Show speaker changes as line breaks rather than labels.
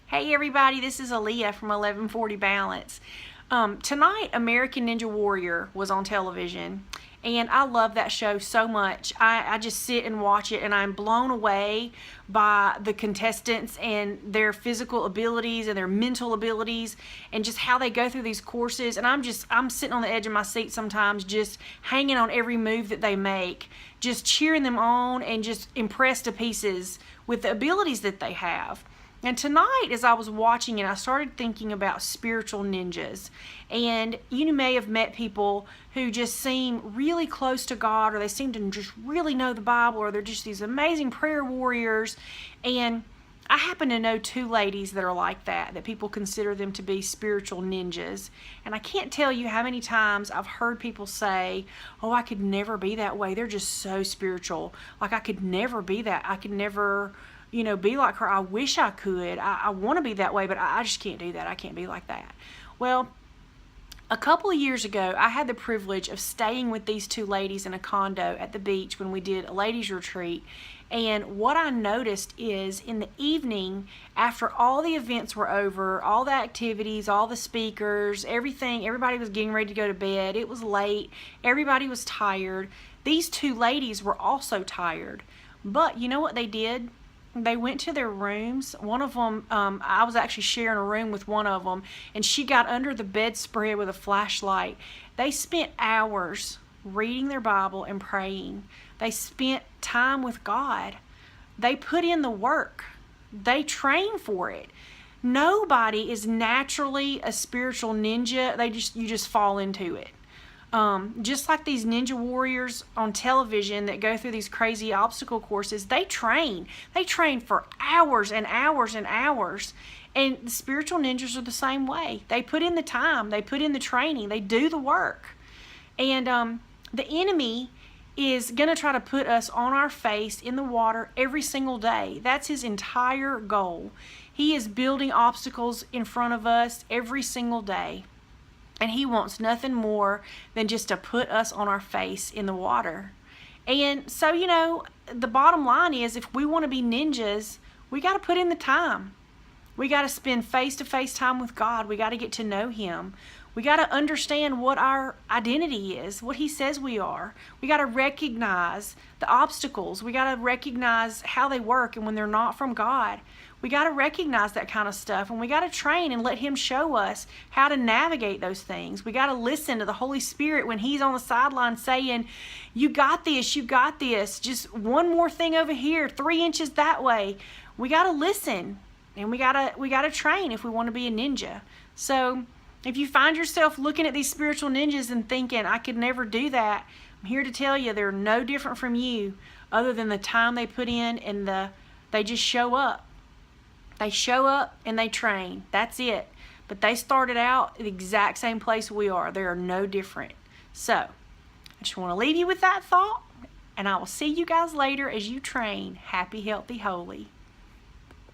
Hey everybody, this is Aaliyah from 1140 Balance. Tonight, American Ninja Warrior was on television, and I love that show so much. I just sit and watch it, and I'm blown away by the contestants and their physical abilities and their mental abilities and just how they go through these courses. And I'm sitting on the edge of my seat sometimes, just hanging on every move that they make, just cheering them on and just impressed to pieces with the abilities that they have. And tonight, as I was watching it, I started thinking about spiritual ninjas. And you may have met people who just seem really close to God, or they seem to just really know the Bible, or they're just these amazing prayer warriors. And I happen to know two ladies that are like that people consider them to be spiritual ninjas. And I can't tell you how many times I've heard people say, oh, I could never be that way. They're just so spiritual. Like, I could never be that. I could never be like her. I wish I could. I want to be that way, but I just can't do that. I can't be like that. Well, a couple of years ago, I had the privilege of staying with these two ladies in a condo at the beach when we did a ladies' retreat. And what I noticed is in the evening, after all the events were over, all the activities, all the speakers, everybody was getting ready to go to bed. It was late. Everybody was tired. These two ladies were also tired. But you know what they did? They went to their rooms. One of them, I was actually sharing a room with one of them, and she got under the bedspread with a flashlight. They spent hours reading their Bible and praying. They spent time with God. They put in the work. They train for it. Nobody is naturally a spiritual ninja. You just fall into it. Just like these ninja warriors on television that go through these crazy obstacle courses, they train. They train for hours and hours and hours. And the spiritual ninjas are the same way. They put in the time. They put in the training. They do the work. And the enemy is going to try to put us on our face in the water every single day. That's his entire goal. He is building obstacles in front of us every single day. And he wants nothing more than just to put us on our face in the water. And so, the bottom line is, if we want to be ninjas, we got to put in the time. We got to spend face-to-face time with God. We got to get to know him. We got to understand what our identity is, what he says we are. We got to recognize the obstacles. We got to recognize how they work and when they're not from God. We got to recognize that kind of stuff, and we got to train and let him show us how to navigate those things. We got to listen to the Holy Spirit when he's on the sideline saying, you got this, just one more thing over here, 3 inches that way. We got to listen, and we got to train if we want to be a ninja. So if you find yourself looking at these spiritual ninjas and thinking, I could never do that, I'm here to tell you they're no different from you, other than the time they put in and they just show up. They show up and they train. That's it. But they started out at the exact same place we are. They are no different. So, I just want to leave you with that thought, and I will see you guys later as you train. Happy, healthy, holy.